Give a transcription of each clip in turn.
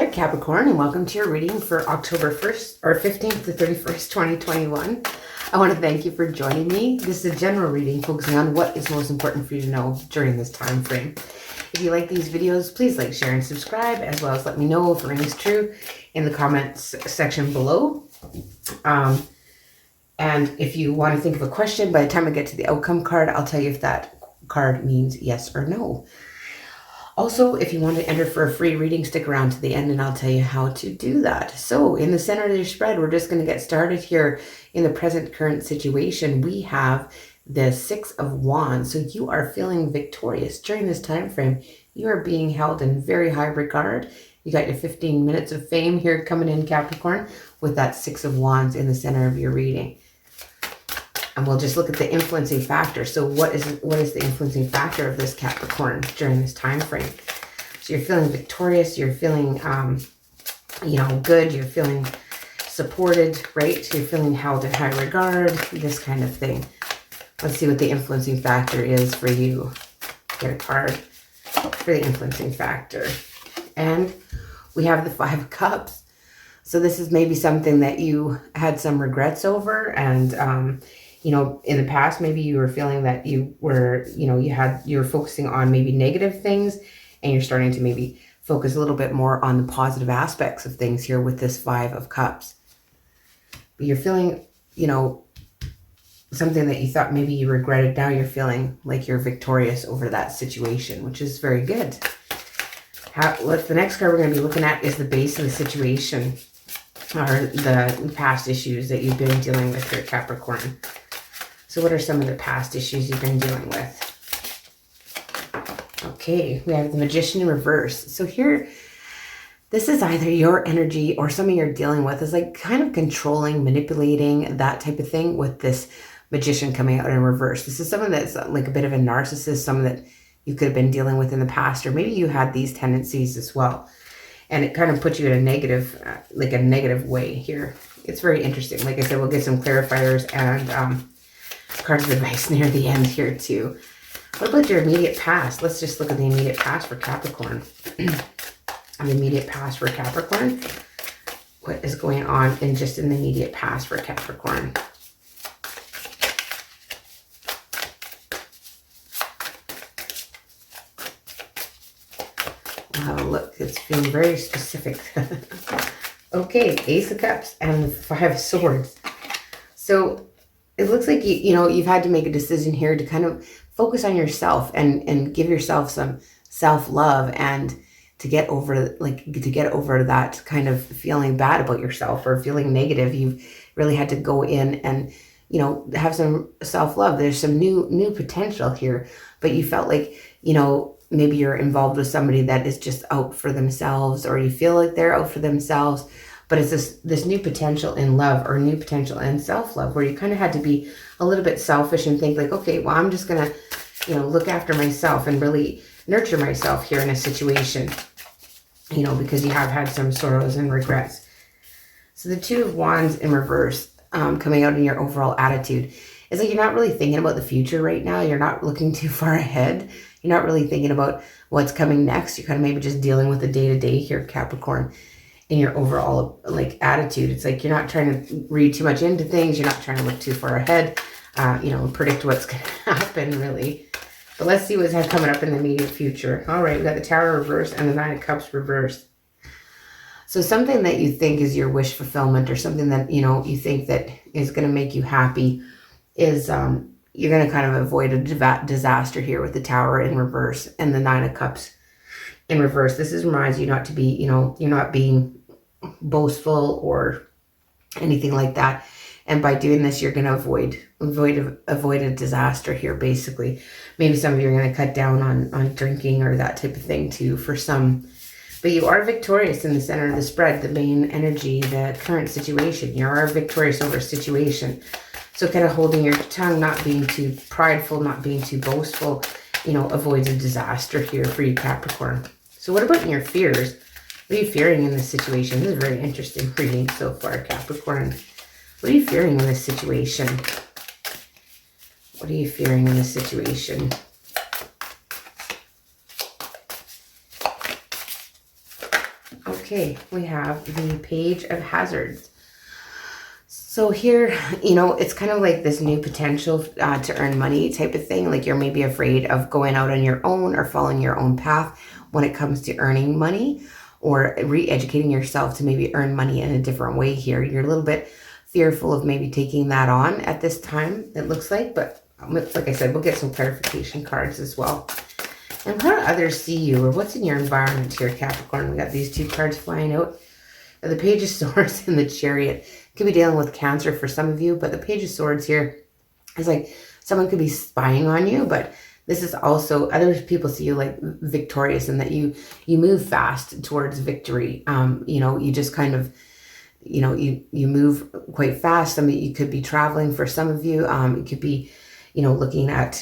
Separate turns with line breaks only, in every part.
right, Capricorn, and welcome to your reading for October 1st or 15th to 31st, 2021. I want to thank you for joining me. This is a general reading focusing on what is most important for you to know during this time frame. If you like these videos, please like, share, and subscribe, as well as let me know if it rings true in the comments section below. And if you want to think of a question, by the time I get to the outcome card, I'll tell you if that card means yes or no. Also, if you want to enter for a free reading, stick around to the end and I'll tell you how to do that. So in the center of your spread, we're just going to get started here in the present current situation. We have the Six of Wands. So you are feeling victorious during this time frame. You are being held in very high regard. You got your 15 minutes of fame here coming in, Capricorn, with that Six of Wands in the center of your reading. And we'll just look at the influencing factor. So what is the influencing factor of this Capricorn during this time frame? So you're feeling victorious. You're feeling, good. You're feeling supported, right? You're feeling held in high regard, this kind of thing. Let's see what the influencing factor is for you. Get a card for the influencing factor. And we have the Five of Cups. So this is maybe something that you had some regrets over, and in the past, maybe you were feeling that you were, you were focusing on maybe negative things, and you're starting to maybe focus a little bit more on the positive aspects of things here with this Five of Cups. But you're feeling, something that you thought maybe you regretted. Now you're feeling like you're victorious over that situation, which is very good. The next card we're going to be looking at is the base of the situation, or the past issues that you've been dealing with here, Capricorn. So what are some of the past issues you've been dealing with? Okay, we have the Magician in reverse. So here, this is either your energy or something you're dealing with is like kind of controlling, manipulating, that type of thing with this Magician coming out in reverse. This is someone that's like a bit of a narcissist, someone that you could have been dealing with in the past, or maybe you had these tendencies as well. And it kind of puts you in a negative, way here. It's very interesting. Like I said, we'll get some clarifiers and cards of advice near the end here too. What about your immediate past? Let's just look at the immediate past for Capricorn. The immediate past for Capricorn. What is going on in the immediate past for Capricorn? Look, it's being very specific. Okay, Ace of Cups and the Five of Swords. So it looks like you've had to make a decision here to kind of focus on yourself and give yourself some self-love, and to get over that kind of feeling bad about yourself or feeling negative. You've really had to go in and have some self-love. There's some new potential here, but you felt like maybe you're involved with somebody that is just out for themselves, or you feel like they're out for themselves, but it's this new potential in love, or new potential in self-love, where you kind of had to be a little bit selfish and think like, okay, well, I'm just going to, look after myself and really nurture myself here in a situation, because you have had some sorrows and regrets. So the Two of Wands in reverse, coming out in your overall attitude, is like you're not really thinking about the future right now. You're not looking too far ahead. You're not really thinking about what's coming next. You're kind of maybe just dealing with the day-to-day here, Capricorn, in your overall attitude. It's like you're not trying to read too much into things. You're not trying to look too far ahead, predict what's going to happen, really. But let's see what's coming up in the immediate future. All right, we got the Tower reversed and the Nine of Cups reversed. So something that you think is your wish fulfillment, or something that, you think that is going to make you happy, is you're going to kind of avoid a disaster here with the Tower in reverse and the Nine of Cups in reverse. This reminds you not to be, you're not being boastful or anything like that. And by doing this, you're going to avoid a disaster here, basically. Maybe some of you are going to cut down on drinking or that type of thing too for some. But you are victorious in the center of the spread, the main energy, the current situation. You are victorious over a situation. So kind of holding your tongue, not being too prideful, not being too boastful, avoids a disaster here for you, Capricorn. So what about your fears? What are you fearing in this situation? This is very interesting reading so far, Capricorn. What are you fearing in this situation? What are you fearing in this situation? Okay, we have the Page of Hazards. So here, you know, it's kind of like this new potential to earn money type of thing. Like you're maybe afraid of going out on your own or following your own path when it comes to earning money, or re-educating yourself to maybe earn money in a different way here. You're a little bit fearful of maybe taking that on at this time, it looks like. But like I said, we'll get some clarification cards as well. And how do others see you, or what's in your environment here, Capricorn? We got these two cards flying out. The Page of Swords and the Chariot. Could be dealing with Cancer for some of you, but the Page of Swords here is like someone could be spying on you, but this is also, other people see you like victorious, and that you move fast towards victory. You know, you just kind of, you know, you move quite fast. I mean, you could be traveling for some of you. It could be, you know, looking at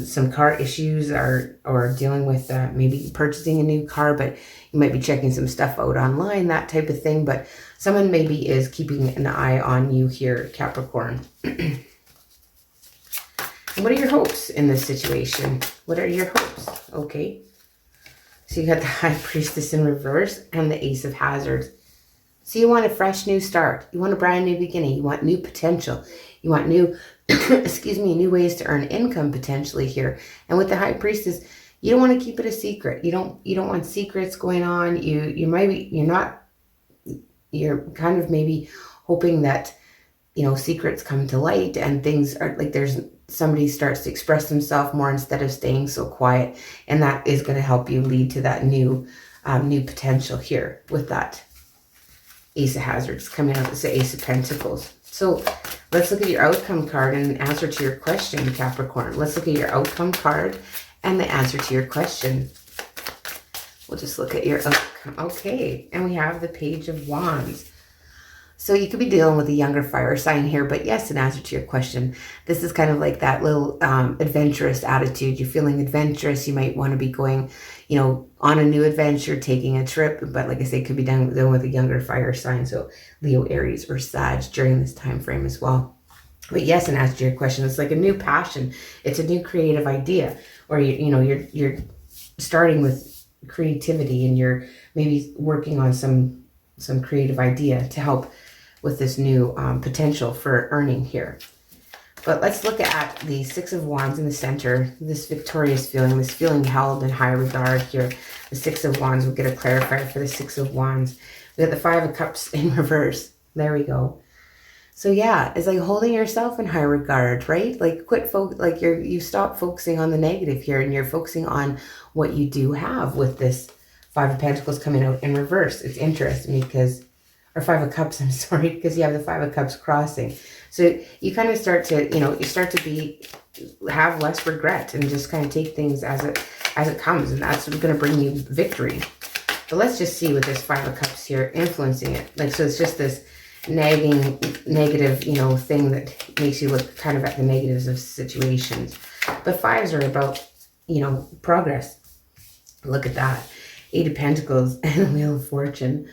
some car issues, or dealing with maybe purchasing a new car, but you might be checking some stuff out online, that type of thing. But someone maybe is keeping an eye on you here, Capricorn. What are your hopes in this situation? What are your hopes? Okay. So you got the High Priestess in reverse and the Ace of Hazards. So you want a fresh new start. You want a brand new beginning. You want new potential. You want new, excuse me, new ways to earn income potentially here. And with the High Priestess, you don't want to keep it a secret. You don't want secrets going on. You're kind of maybe hoping that, you know, secrets come to light and things are like somebody starts to express themselves more instead of staying so quiet. And that is going to help you lead to that new potential here with that Ace of Hazards coming out as the Ace of Pentacles. So let's look at your outcome card and answer to your question, Capricorn. Let's look at your outcome card and the answer to your question. We'll just look at your outcome. Okay, and we have the Page of Wands. So you could be dealing with a younger fire sign here, but yes, in answer to your question, this is kind of like that little adventurous attitude. You're feeling adventurous. You might want to be going, you know, on a new adventure, taking a trip. But like I say, it could be dealing with a younger fire sign. So Leo, Aries, or Sag during this time frame as well. But yes, in answer to your question, it's like a new passion. It's a new creative idea, or you're starting with creativity, and you're maybe working on some creative idea to help with this new potential for earning here. But let's look at the Six of Wands in the center, this victorious feeling, this feeling held in high regard here. The Six of Wands, we'll get a clarifier for the Six of Wands. We got the Five of Cups in reverse. There we go. So yeah, it's like holding yourself in high regard, right? Like you stop focusing on the negative here, and you're focusing on what you do have with this Five of Pentacles coming out in reverse. It's interesting because, or Five of Cups, I'm sorry, because you have the Five of Cups crossing. So you kind of start to, have less regret and just kind of take things as it comes. And that's going to bring you victory. But let's just see with this Five of Cups here influencing it. Like, so it's just this nagging, negative, thing that makes you look kind of at the negatives of situations. But fives are about, progress. Look at that. Eight of Pentacles and the Wheel of Fortune.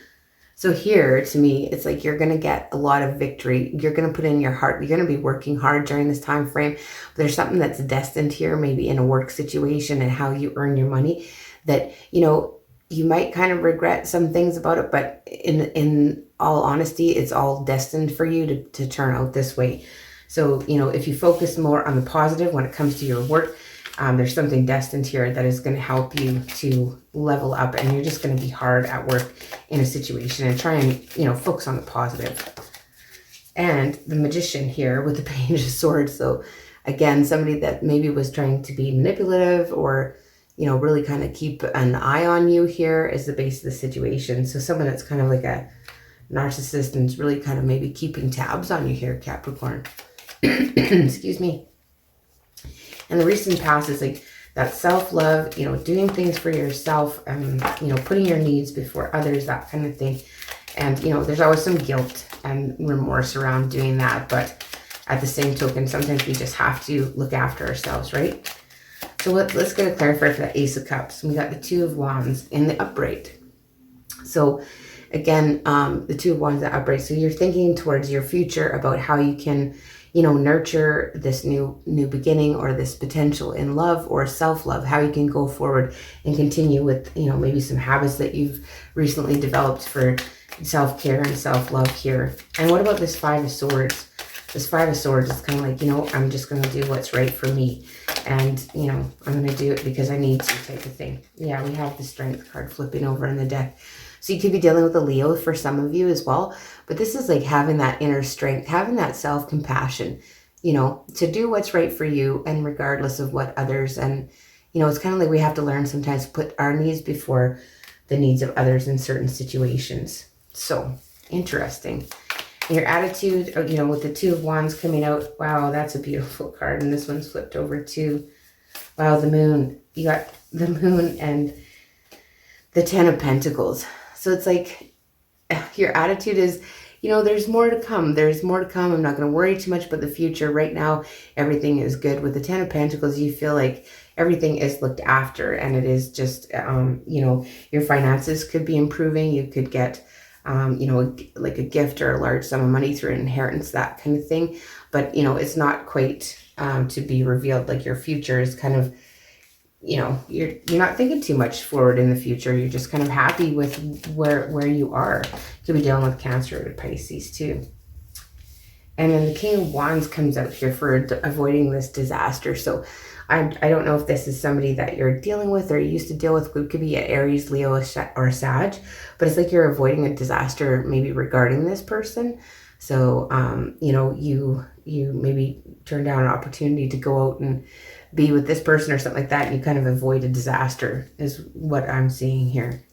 So here, to me, it's like you're going to get a lot of victory. You're going to put in your heart. You're going to be working hard during this time frame. But there's something that's destined here, maybe in a work situation and how you earn your money, that, you might kind of regret some things about it, but in all honesty, it's all destined for you to turn out this way. So, if you focus more on the positive when it comes to your work, there's something destined here that is going to help you to level up, and you're just going to be hard at work in a situation and try and, focus on the positive. And the Magician here with the Page of Swords. So again, somebody that maybe was trying to be manipulative or, really kind of keep an eye on you here is the base of the situation. So someone that's kind of like a narcissist and is really kind of maybe keeping tabs on you here, Capricorn. Excuse me. And the recent past is like that self-love, doing things for yourself and, putting your needs before others, that kind of thing. And, there's always some guilt and remorse around doing that. But at the same token, sometimes we just have to look after ourselves, right? So let's get a clarifier for that Ace of Cups. We got the Two of Wands in the upright. So again, the Two of Wands in the upright. So you're thinking towards your future about how you can, nurture this new beginning or this potential in love or self-love, how you can go forward and continue with, maybe some habits that you've recently developed for self-care and self-love here. And what about this Five of Swords? This Five of Swords is kind of like, I'm just going to do what's right for me. And, I'm going to do it because I need to, type of thing. Yeah, we have the Strength card flipping over in the deck. So you could be dealing with a Leo for some of you as well. But this is like having that inner strength, having that self-compassion, to do what's right for you and regardless of what others. And, it's kind of like we have to learn sometimes to put our needs before the needs of others in certain situations. So interesting. Your attitude, with the Two of Wands coming out. Wow, that's a beautiful card. And this one's flipped over too. Wow, the Moon. You got the Moon and the Ten of Pentacles. So it's like your attitude is, there's more to come. There's more to come. I'm not going to worry too much about the future. Right now, everything is good. With the Ten of Pentacles, you feel like everything is looked after. And it is just, your finances could be improving. You could get like a gift or a large sum of money through an inheritance, that kind of thing. But, it's not quite to be revealed. Like your future is kind of, you're not thinking too much forward in the future. You're just kind of happy with where you are. You could be dealing with Cancer or Pisces too. And then the King of Wands comes out here for avoiding this disaster. So I don't know if this is somebody that you're dealing with or you used to deal with. It could be an Aries, Leo, or Sag. But it's like you're avoiding a disaster maybe regarding this person. So, you maybe turn down an opportunity to go out and be with this person or something like that. And you kind of avoid a disaster is what I'm seeing here.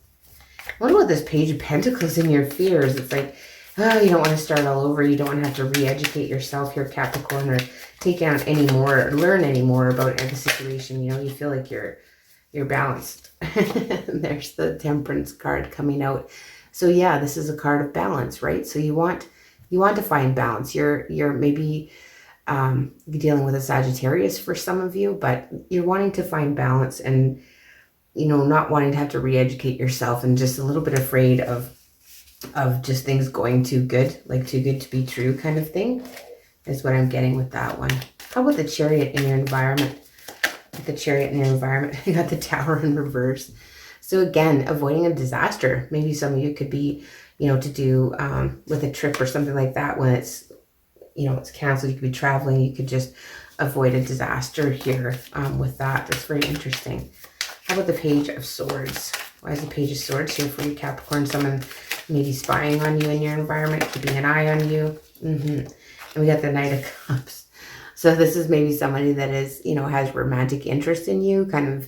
What about this Page of Pentacles and your fears? It's like, you don't want to start all over. You don't want to have to re-educate yourself here, Capricorn, or take on any more, or learn any more about the situation. You feel like you're balanced. There's the Temperance card coming out. So yeah, this is a card of balance, right? So you want to find balance. You're maybe dealing with a Sagittarius for some of you, but you're wanting to find balance and, not wanting to have to re-educate yourself and just a little bit afraid of just things going too good, like too good to be true kind of thing is what I'm getting with that one. How about the Chariot in your environment? With the Chariot in your environment, you got the Tower in reverse. So again, avoiding a disaster. Maybe some of you could be, to do with a trip or something like that when it's, it's canceled. You could be traveling. You could just avoid a disaster here with that. That's very interesting. How about the Page of Swords? Why is the Page of Swords here for you, Capricorn? Someone maybe spying on you in your environment, keeping an eye on you. And we got the Knight of Cups. So this is maybe somebody that is, has romantic interest in you, kind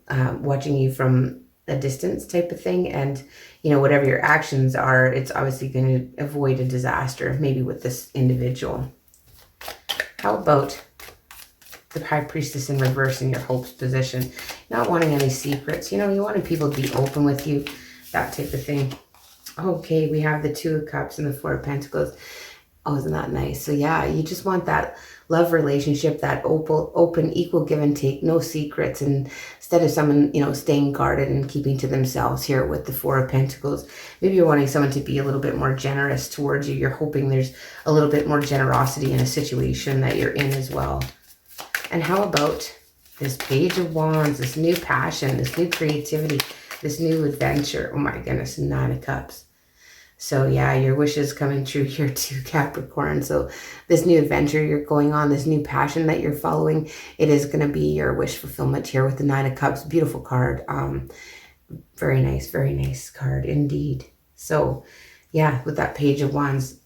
of watching you from a distance type of thing. And, whatever your actions are, it's obviously going to avoid a disaster, maybe with this individual. How about the High Priestess in reverse in your hopes position? Not wanting any secrets. You wanted people to be open with you, that type of thing. Okay, we have the Two of Cups and the Four of Pentacles. Oh, isn't that nice? So yeah, you just want that love relationship, that open, equal give and take, no secrets. And instead of someone, staying guarded and keeping to themselves here with the Four of Pentacles, maybe you're wanting someone to be a little bit more generous towards you. You're hoping there's a little bit more generosity in a situation that you're in as well. And how about this Page of Wands, this new passion, this new creativity, this new adventure? Oh my goodness, Nine of Cups. So yeah, your wish is coming true here too, Capricorn. So this new adventure you're going on, this new passion that you're following, it is going to be your wish fulfillment here with the Nine of Cups. Beautiful card. Very nice card indeed. So yeah, with that Page of Wands,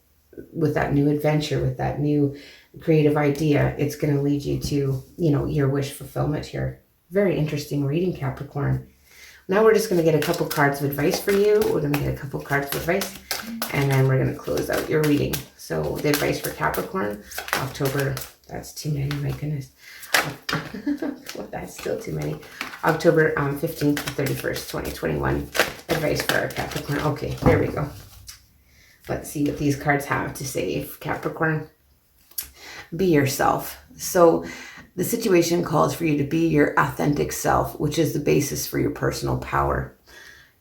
with that new adventure, with that new creative idea, it's going to lead you to, your wish fulfillment here. Very interesting reading, Capricorn. Now we're just going to get a couple cards of advice for you. We're going to get a couple cards of advice, and then we're going to close out your reading. So the advice for Capricorn, October, that's too many, my goodness. Well, that's still too many. October 15th to 31st, 2021. Advice for our Capricorn. Okay, there we go. Let's see what these cards have to say for Capricorn. Be yourself. So the situation calls for you to be your authentic self, which is the basis for your personal power.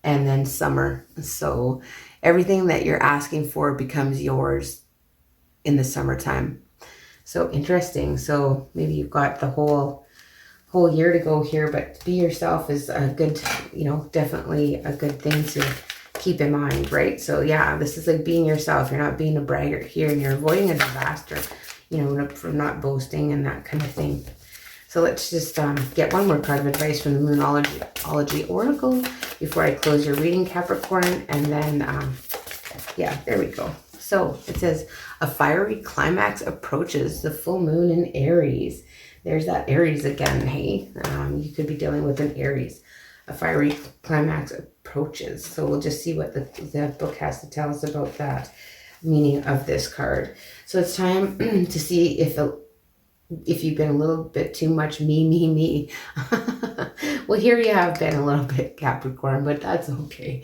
And then summer. So everything that you're asking for becomes yours in the summertime. So interesting. So maybe you've got the whole year to go here, but be yourself is a good, definitely a good thing to keep in mind, right? So yeah, this is like being yourself. You're not being a braggart here, and you're avoiding a disaster, from not boasting and that kind of thing. So let's just get one more card of advice from the Moonology Oracle before I close your reading, Capricorn. And then, yeah, there we go. So it says, a fiery climax approaches the full moon in Aries. There's that Aries again, hey? You could be dealing with an Aries. A fiery climax approaches. So we'll just see what the book has to tell us about that meaning of this card. So it's time to see if you've been a little bit too much me. Well, here you have been a little bit, Capricorn, but that's okay.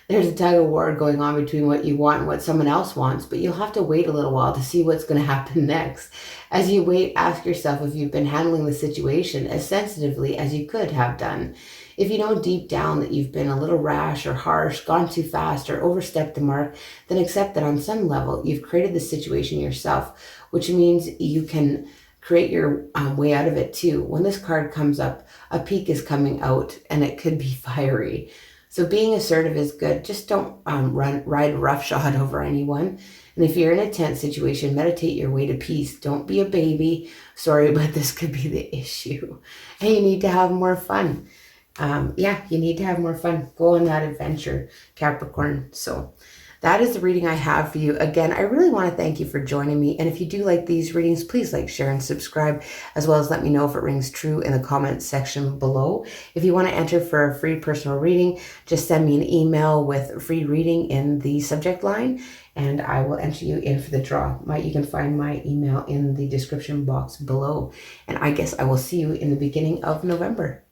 There's a tug of war going on between what you want and what someone else wants, but you'll have to wait a little while to see what's going to happen next. As you wait, ask yourself if you've been handling the situation as sensitively as you could have done. If you know deep down that you've been a little rash or harsh, gone too fast, or overstepped the mark, then accept that on some level you've created the situation yourself, which means you can create your way out of it too. When this card comes up, a peak is coming out and it could be fiery. So being assertive is good. Just don't ride roughshod over anyone. And if you're in a tense situation, meditate your way to peace. Don't be a baby. Sorry, but this could be the issue. And you need to have more fun. Yeah, you need to have more fun. Go on that adventure, Capricorn. So that is the reading I have for you. Again, I really want to thank you for joining me. And if you do like these readings, please like, share, and subscribe, as well as let me know if it rings true in the comments section below. If you want to enter for a free personal reading, just send me an email with free reading in the subject line, and I will enter you in for the draw. You can find my email in the description box below. And I guess I will see you in the beginning of November.